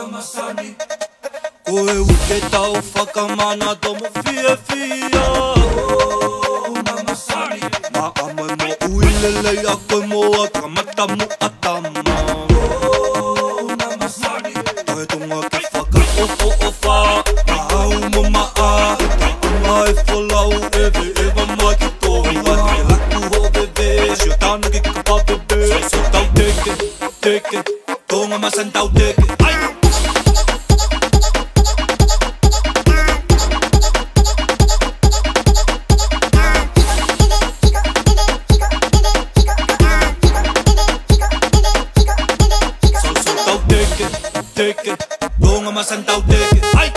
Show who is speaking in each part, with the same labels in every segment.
Speaker 1: Masani. Koe uke tau whakamana tomo fia fia. Masani. Ma amai mo uilelei a koe moa ka mata mo atama. Masani. Tae tonga ke whaka o wha. Ma au mo maa. Ta anga e wholau ewe ewa mai ki tōhua. Te laku ho bebe. Sio tāna ki ka pa bebe. So tau teke. Tonga masan tau teke. Teke, tonga masan tau teke. Ai!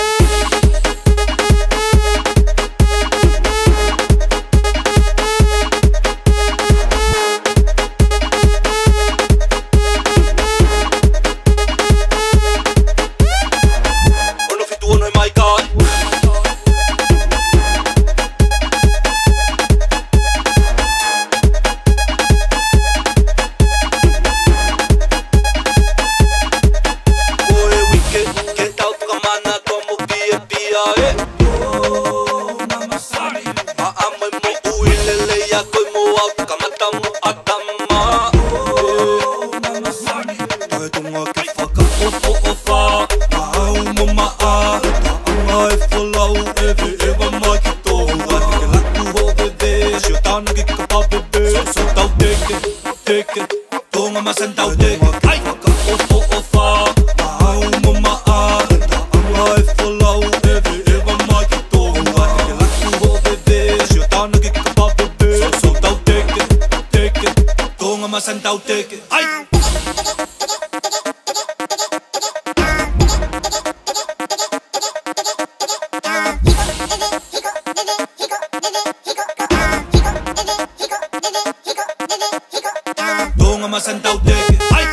Speaker 1: Ono fitu ono e mai kai. Tonga masan tau teke. Ai! O wha. Ma au mo maa. Ta anga e wholau ewe ewa mai ki tōhua. Te laku ho bebe. Sio tāna ki ka pa bebe. So tau teke. Tonga masan tau teke. Ai! Tonga masan tau teke. Ai!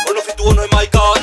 Speaker 1: Ono fitu ono e mai kai.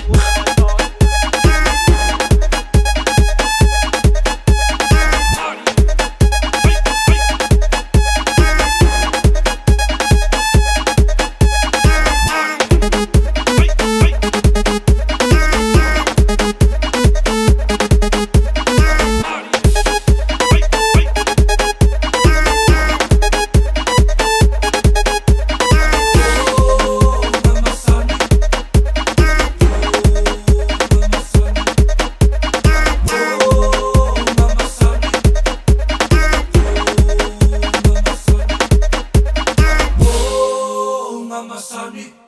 Speaker 1: Masani.